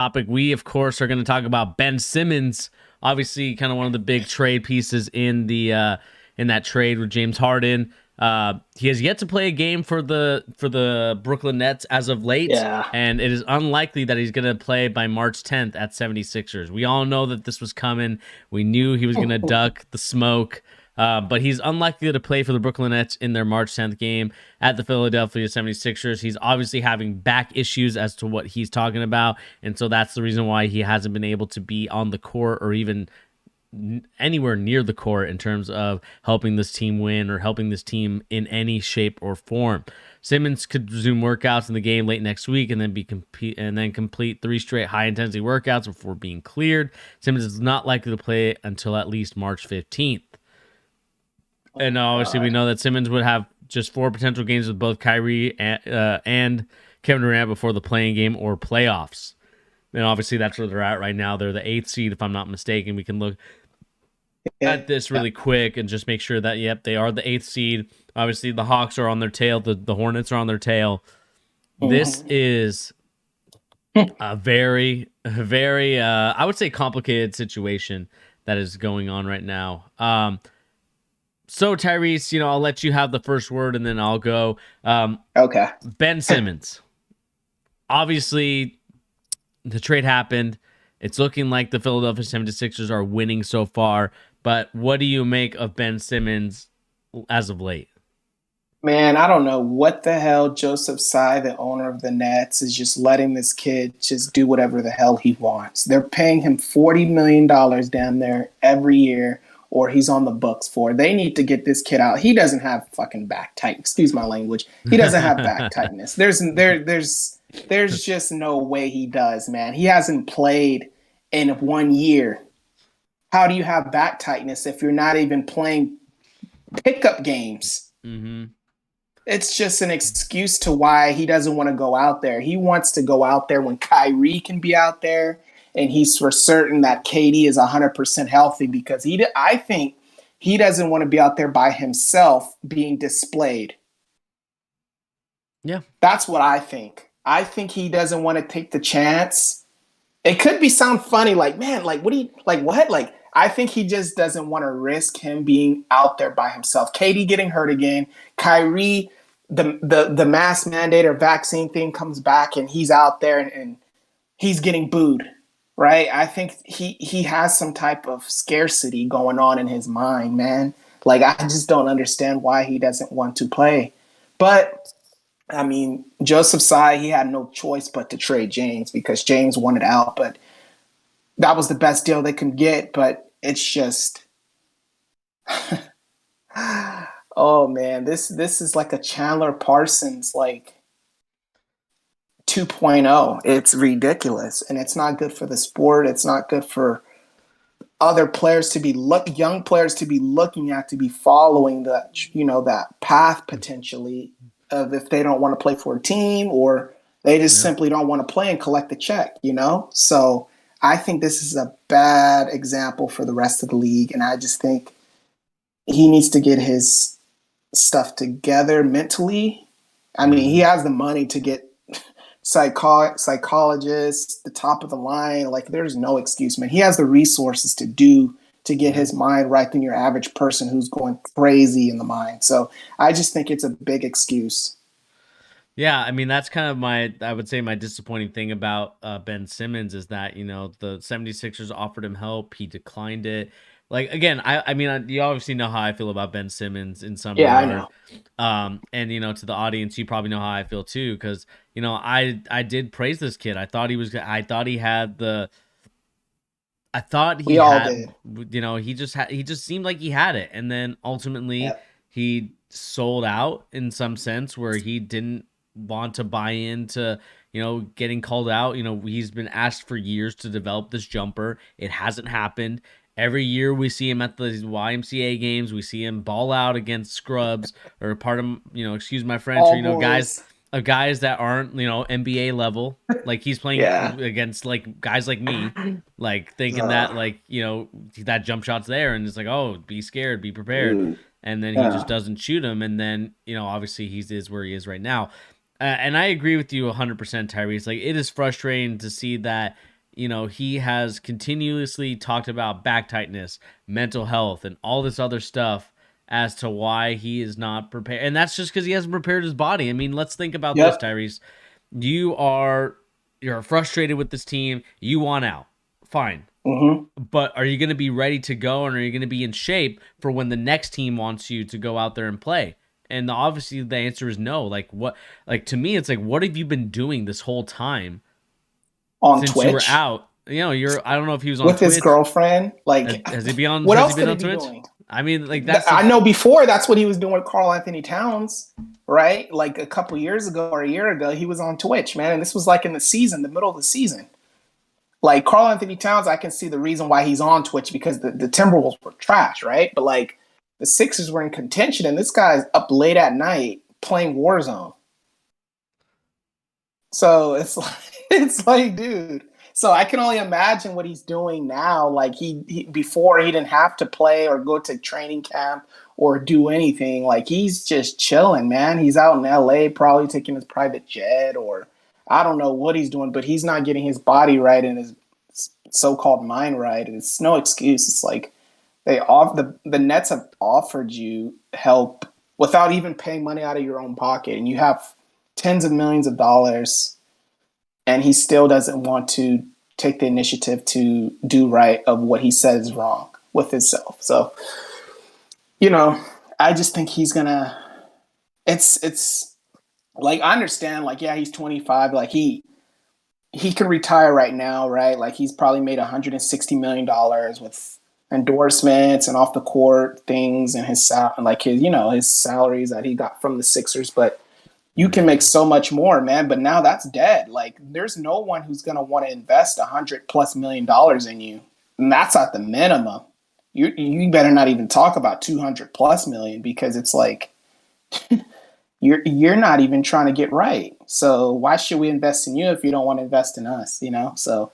Topic. We, of course, are going to talk about Ben Simmons. Obviously, kind of one of the big trade pieces in that trade with James Harden. He has yet to play a game for the Brooklyn Nets as of late, Yeah. and it is unlikely that he's going to play by March 10th at 76ers. We all know that this was coming. We knew he was going to duck the smoke. But he's unlikely to play for the Brooklyn Nets in their March 10th game at the Philadelphia 76ers. He's obviously having back issues as to what he's talking about. And so that's the reason why he hasn't been able to be on the court or even anywhere near the court in terms of helping this team win or helping this team in any shape or form. Simmons could resume workouts in the game late next week and then complete 3 straight high intensity workouts before being cleared. Simmons is not likely to play until at least March 15th. And obviously, we know that Simmons would have just 4 potential games with both Kyrie and Kevin Durant before the playing game or playoffs. And obviously, that's where they're at right now. They're the 8th seed, if I'm not mistaken. We can look at this really quick and just make sure that, yep, they are the 8th seed. Obviously, the Hawks are on their tail. The Hornets are on their tail. This is a very, very, I would say, complicated situation that is going on right now. So, Tyrese, I'll let you have the first word and then I'll go. Okay. Ben Simmons. Obviously, the trade happened. It's looking like the Philadelphia 76ers are winning so far. But what do you make of Ben Simmons as of late? Man, I don't know what the hell Joseph Tsai, the owner of the Nets, is just letting this kid just do whatever the hell he wants. They're paying him $40 million down there every year, or he's on the books for. They need to get this kid out. He doesn't have fucking back tight. Excuse my language. He doesn't have back tightness. There's just no way he does, man. He hasn't played in 1 year. How do you have back tightness if you're not even playing pickup games? Mm-hmm. It's just an excuse to why he doesn't want to go out there. He wants to go out there when Kyrie can be out there, and he's for certain that KD is 100% healthy because I think he doesn't want to be out there by himself being displayed. Yeah. That's what I think. I think he doesn't want to take the chance. It could sound funny, like, man, like, what do you, like, what? Like, I think he just doesn't want to risk him being out there by himself. KD getting hurt again. Kyrie, the mask mandate or vaccine thing comes back and he's out there and he's getting booed, right? I think he has some type of scarcity going on in his mind, man. Like, I just don't understand why he doesn't want to play. But, I mean, Joseph Tsai, he had no choice but to trade James because James wanted out, but that was the best deal they could get. But it's just, oh man, this is like a Chandler Parsons like 2.0. It's ridiculous, and it's not good for the sport. It's not good for other players to be young players to be looking at, to be following that path potentially of if they don't want to play for a team or they just simply don't want to play and collect the check. So I think this is a bad example for the rest of the league, and I just think he needs to get his stuff together mentally. I mean, he has the money to get psychologists, the top of the line. Like, there's no excuse, man. He has the resources to get his mind right than your average person who's going crazy in the mind. So I just think it's a big excuse. Yeah, I mean, that's kind of I would say my disappointing thing about Ben Simmons is that, the 76ers offered him help. He declined it. Like, again, I mean, you obviously know how I feel about Ben Simmons in some Yeah, I regard. know. And, to the audience, you probably know how I feel too, because, I did praise this kid. I thought he had We all did. he just seemed like he had it. And then ultimately Yep. he sold out in some sense where he didn't want to buy into, getting called out. He's been asked for years to develop this jumper. It hasn't happened. Every year we see him at the YMCA games. We see him ball out against scrubs or part of, excuse my French, All or, boys. guys that aren't, NBA level. Like, he's playing Yeah. against like guys like me, like thinking that like, that jump shot's there and it's like, oh, be scared, be prepared. Dude. And then he Yeah. just doesn't shoot him. And then, obviously he is where he is right now. And I agree with you 100%, Tyrese. Like, it is frustrating to see that he has continuously talked about back tightness, mental health, and all this other stuff as to why he is not prepared. And that's just because he hasn't prepared his body. I mean, let's think about this, Yep. Tyrese. You are you're frustrated with this team. You want out. Fine. Hmm. But are you going to be ready to go, and are you going to be in shape for when the next team wants you to go out there and play? And obviously the answer is no. To me it's like, what have you been doing this whole time On since you were Twitch out? I don't know if he was on with his Twitch. girlfriend. Like, Has he been on what has he else been could he on be Twitch? doing? I mean, like that's I the know before that's what he was doing with Carl Anthony Towns, right? Like a couple years ago or a year ago, he was on Twitch, man. And this was like in the season, the middle of the season. Like Carl Anthony Towns, I can see the reason why he's on Twitch because the Timberwolves were trash, right? But like the Sixers were in contention, and this guy's up late at night playing Warzone. So it's like, it's like, dude. So I can only imagine what he's doing now. Like he before he didn't have to play or go to training camp or do anything. Like he's just chilling, man. He's out in LA, probably taking his private jet or I don't know what he's doing, but he's not getting his body right and his so-called mind right. It's no excuse. It's like the Nets have offered you help without even paying money out of your own pocket, and you have tens of millions of dollars, and he still doesn't want to take the initiative to do right of what he says is wrong with himself. So, you know, I just think he's gonna. It's like I understand, like yeah, he's 25, like he can retire right now, right? Like he's probably made $160 million with endorsements and off the court things and like his salaries that he got from the Sixers, but you can make so much more, man. But now that's dead. Like there's no one who's gonna want to invest $100+ million in you, and that's at the minimum. You better not even talk about 200+ million because it's like you're not even trying to get right. So why should we invest in you if you don't want to invest in us? So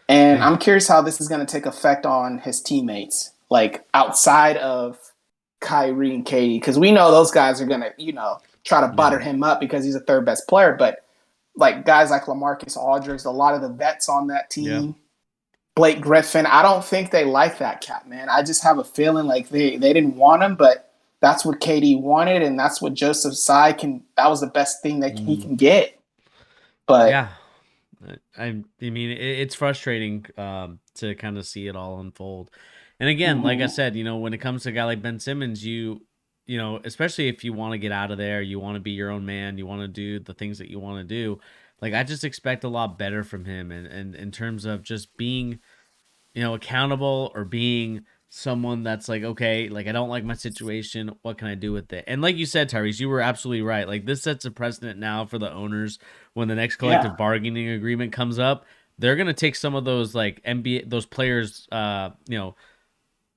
and thing. I'm curious how this is going to take effect on his teammates, like outside of Kyrie and Katie, because we know those guys are going to, try to Yeah. butter him up because he's a third best player. But like guys like LaMarcus Aldridge, a lot of the vets on that Yeah. team, Blake Griffin, I don't think they like that cat, man. I just have a feeling like they didn't want him, but that's what KD wanted, and that's what Joseph Tsai that was the best thing that he Mm. can get. But Yeah. I mean, it's frustrating to kind of see it all unfold. And again, like I mhm. said, when it comes to a guy like Ben Simmons, especially if you want to get out of there, you want to be your own man, you want to do the things that you want to do. Like I just expect a lot better from him, and in terms of just being accountable or being someone that's like, okay, like I don't like my situation. What can I do with it? And like you said, Tyrese, you were absolutely right. Like this sets a precedent now for the owners when the next collective Yeah, bargaining agreement comes up. They're gonna take some of those like NBA those players.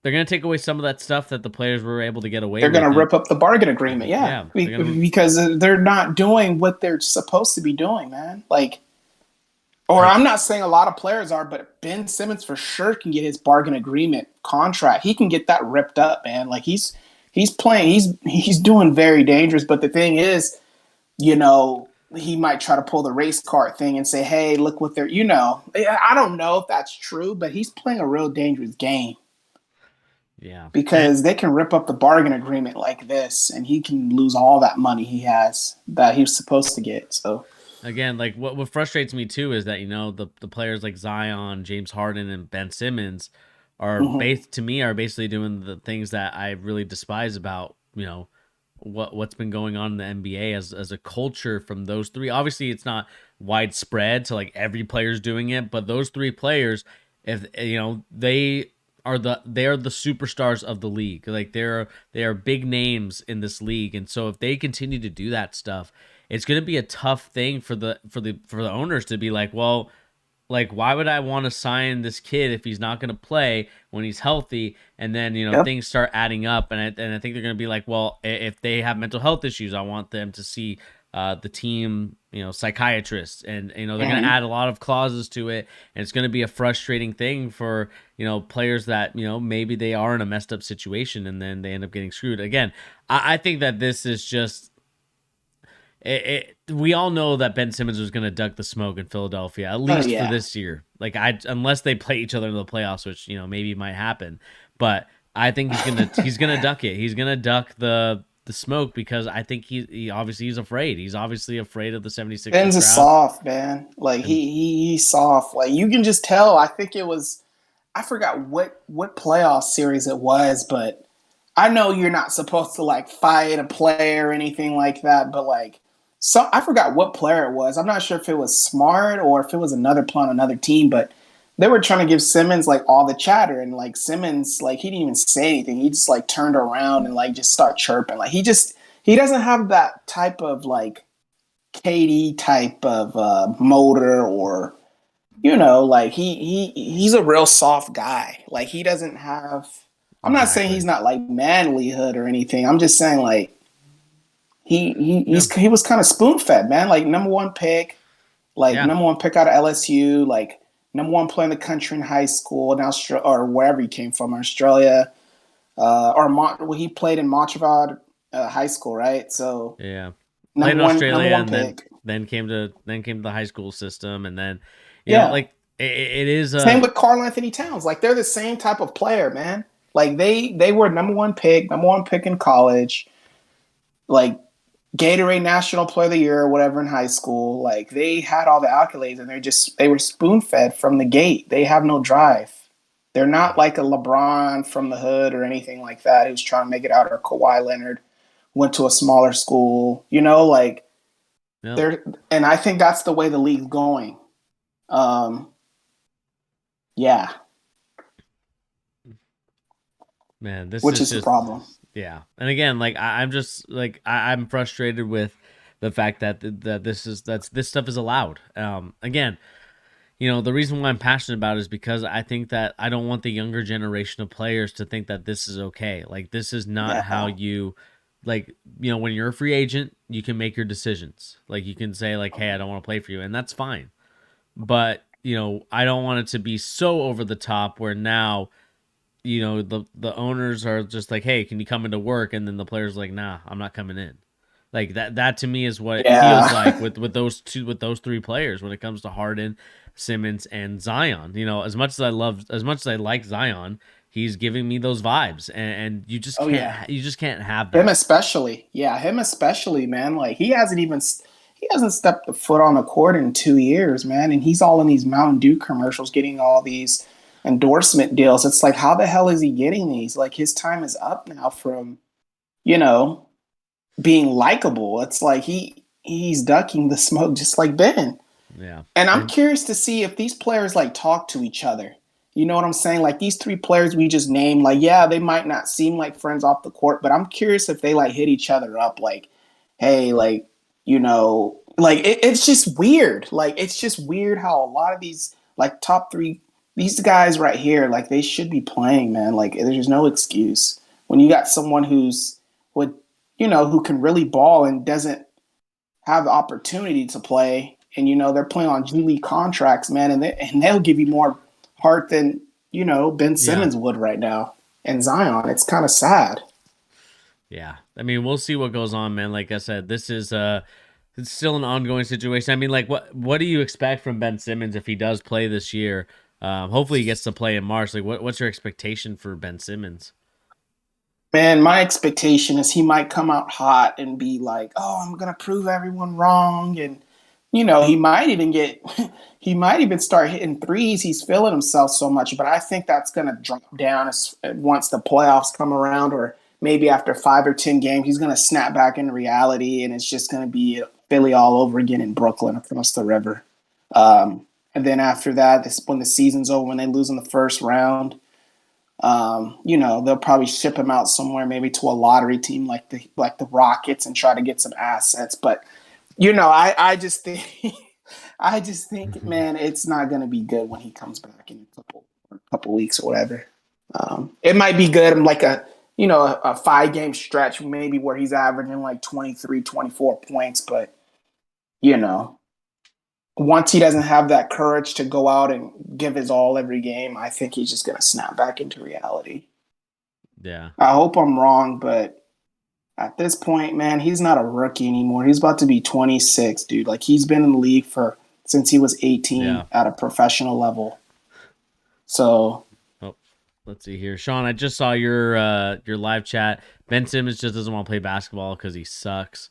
They're gonna take away some of that stuff that the players were able to get away they're going to with. And rip up the bargain agreement. Yeah, yeah, they're gonna. because they're not doing what they're supposed to be doing, man. Like, or I I'm not saying a lot of players are, but Ben Simmons for sure can get his bargain agreement contract. He can get that ripped up, man. Like he's playing, he's doing very dangerous. But the thing is, he might try to pull the race card thing and say, "Hey, look what they're." I don't know if that's true, but he's playing a real dangerous game yeah. because they can rip up the bargain agreement like this, and he can lose all that money he has that he was supposed to get. So, Again, like what frustrates me too is that the players like Zion, James Harden, and Ben Simmons mhm. are basically doing the things that I really despise about what's been going on in the NBA as a culture from those three. Obviously, it's not widespread to like every player's doing it, but those three players, if they are the superstars of the league. Like they are big names in this league, and so if they continue to do that stuff, it's going to be a tough thing for the owners to be like, well, like why would I want to sign this kid if he's not going to play when he's healthy? And then Yep. things start adding up, and I think they're going to be like, well, if they have mental health issues, I want them to see the team, psychiatrists, and they're going to Mhm. add a lot of clauses to it, and it's going to be a frustrating thing for players that maybe they are in a messed up situation, and then they end up getting screwed again. I think that this is just we all know that Ben Simmons was going to duck the smoke in Philadelphia, at Oh least for yeah. this year. Like unless they play each other in the playoffs, which maybe might happen, but I think he's gonna duck it. He's gonna duck the smoke because I think he obviously he's afraid. He's obviously afraid of the 76er Ben's is crowd. soft, man. Like And he's soft. Like you can just tell. I think it was I forgot what playoff series it was, but I know you're not supposed to like fight a player or anything like that, but like so I forgot what player it was. I'm not sure if it was Smart or if it was another player on another team, but they were trying to give Simmons like all the chatter and like Simmons like he didn't even say anything. He just like turned around and like just start chirping. Like he doesn't have that type of like KD type of motor or like he's a real soft guy. Like he doesn't have. I'm not saying exactly, he's not like manlyhood or anything. I'm just saying like yeah, he was kind of spoon fed, man. Like number one pick, like yeah, number one pick out of LSU, like number one player in the country in high school in Australia or wherever he came from, Australia, well, he played in Montreal High School, right? So yeah. Played in number Australia one and then pick. then came to the high school system, and then Yeah. like it is Same with Carl Anthony Towns. Like they're the same type of player, man. Like they were number one pick in college, like Gatorade National Player of the Year or whatever in high school. Like they had all the accolades and they were spoon fed from the gate. They have no drive. They're not like a LeBron from the hood or anything like that who's trying to make it out, or Kawhi Leonard went to a smaller school. Like no. they're and I think that's the way the league's going. Um, yeah, Man, this which is is the just problem. yeah. And again, like I'm just like I'm frustrated with the fact that this stuff is allowed. Again, the reason why I'm passionate about it is because I think that I don't want the younger generation of players to think that this is okay. Like this is not how Yeah. you like when you're a free agent, you can make your decisions. Like you can say like, "Hey, I don't want to play for you." And that's fine. But, I don't want it to be so over the top where now the owners are just like, hey, can you come into work? And then the player's like, nah, I'm not coming in. Like that to me is what it feels like Yeah. with those three players when it comes to Harden, Simmons, and Zion. As much as I like Zion, he's giving me those vibes, and Oh yeah. you just can't have Him that. especially. Yeah, him especially, man. Like he hasn't stepped a foot on the court in 2 years, man. And he's all in these Mountain Dew commercials, getting all these endorsement deals. It's like, how the hell is he getting these? Like his time is up now from, you know, being likable. It's like he's ducking the smoke just like Ben. Yeah, And I'm and curious to see if these players like talk to each other. You know what I'm saying? Like these three players we just named, like, yeah, they might not seem like friends off the court, but I'm curious if they like hit each other up, like, hey, like, like it's just weird. Like, it's just weird how a lot of these like top three, these guys right here, like they should be playing, man. Like, there's no excuse when you got someone would, who can really ball and doesn't have the opportunity to play, and they're playing on G League contracts, man, and they'll give you more heart than Ben yeah, Simmons would right now, and Zion. It's kind of sad. yeah. I mean, we'll see what goes on, man. Like I said, this is it's still an ongoing situation. I mean, like what do you expect from Ben Simmons if he does play this year? Hopefully he gets to play in March. Like what's your expectation for Ben Simmons? Man, my expectation is he might come out hot and be like, "Oh, I'm gonna prove everyone wrong," and he might even he might even start hitting threes. He's feeling himself so much, but I think that's gonna drop down once the playoffs come around, or maybe after 5 or 10 games, he's gonna snap back into reality, and it's just gonna be Philly all over again in Brooklyn across the river. And then after that, when the season's over, when they lose in the first round, they'll probably ship him out somewhere, maybe to a lottery team like the Rockets, and try to get some assets. But I just think I just think, man, it's not going to be good when he comes back in a couple weeks or whatever. It might be good in like a 5 game stretch, maybe where he's averaging like 23, 24 points, but you know once he doesn't have that courage to go out and give his all every game, I think he's just going to snap back into reality. Yeah. I hope I'm wrong, but At this point, man, he's not a rookie anymore. He's about to be 26, dude. Like he's been in the league for since he was 18 Yeah. at a professional level. So, Oh, let's see here, Sean. I just saw your live chat. Ben Simmons just doesn't want to play basketball because he sucks.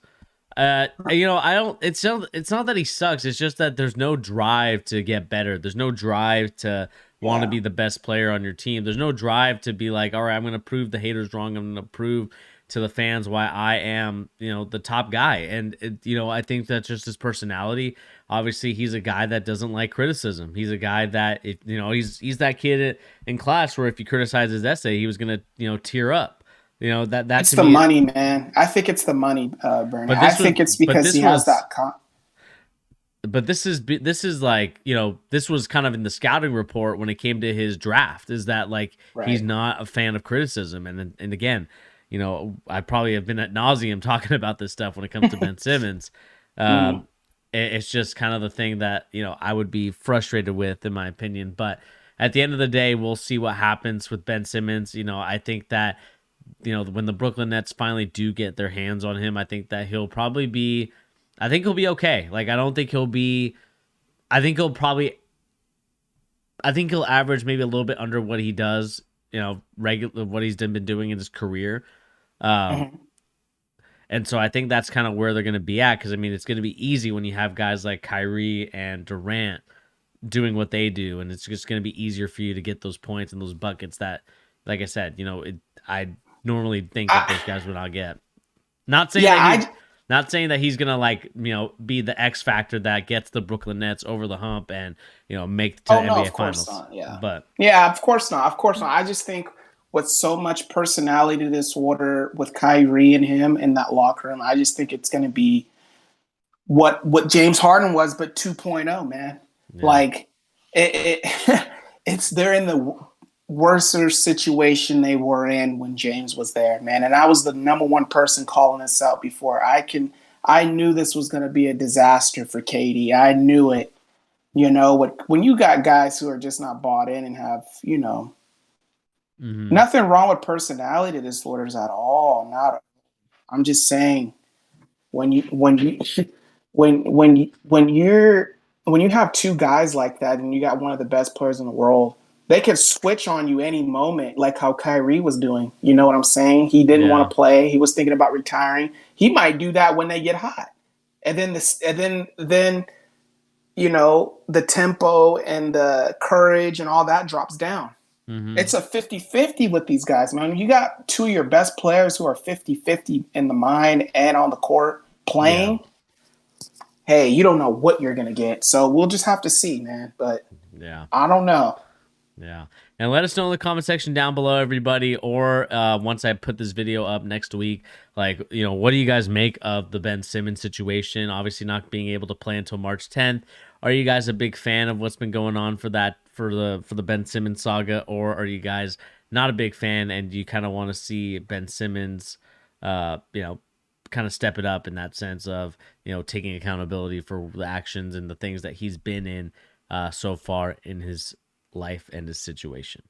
I don't. It's not that he sucks. It's just that there's no drive to get better. There's no drive to want to yeah. be the best player on your team. There's no drive to be like, all right, I'm going to prove the haters wrong. I'm going to prove to the fans why I am, the top guy. And I think that's just his personality. Obviously, he's a guy that doesn't like criticism. He's a guy that he's that kid in class where if you criticize his essay, he was going to tear up. That It's to the me. money, man. I think it's the money, Bernie. But I this was, think it's but because this he has was that. but this is like this was kind of in the scouting report when it came to his draft, is that like he's Right. not a fan of criticism. And again, I probably have been at nauseum talking about this stuff when it comes to Ben Simmons. Mm. um it's just kind of the thing that I would be frustrated with, in my opinion. But at the end of the day, we'll see what happens with Ben Simmons. I think that when the Brooklyn Nets finally do get their hands on him, I think that he'll be okay. Like, I don't think he'll be. I think he'll probably. I think he'll average maybe a little bit under what he does. Regular what he's been doing in his career. Um, Mhm. and so I think that's kind of where they're going to be at, because I mean it's going to be easy when you have guys like Kyrie and Durant doing what they do, and it's just going to be easier for you to get those points and those buckets that, like I said, I normally think that those I, guys would not get. Not saying yeah, that he's gonna like be the X factor that gets the Brooklyn Nets over the hump and make to the oh no, NBA of course Finals. not. Yeah. But Yeah, of course not. Of course not. I just think with so much personality disorder with Kyrie and him in that locker room, I just think it's going to be what James Harden was, but 2.0, man. yeah, Like it's they're in the worser situation they were in when James was there, man. And I was the number one person calling this out before. I knew this was going to be a disaster for KD. I knew it. When you got guys who are just not bought in and have, hmm nothing wrong with personality disorders at all. Not. I'm just saying when you when you have two guys like that and you got one of the best players in the world, they can switch on you any moment, like how Kyrie was doing. You know what I'm saying? He didn't want yeah, to play. He was thinking about retiring. He might do that when they get hot, and then the tempo and the courage and all that drops down. hmm It's a 50-50 with these guys, man. You got two of your best players who are 50-50 in the mind and on the court yeah, playing. Hey, you don't know what you're going to get. So we'll just have to see, man. But yeah. I don't know. Yeah. And let us know in the comment section down below, everybody, or once I put this video up next week, like, what do you guys make of the Ben Simmons situation? Obviously not being able to play until March 10th. Are you guys a big fan of what's been going on for the Ben Simmons saga, or are you guys not a big fan and you kind of want to see Ben Simmons uh, you know, kind of step it up in that sense of, taking accountability for the actions and the things that he's been in so far in his life and his situation?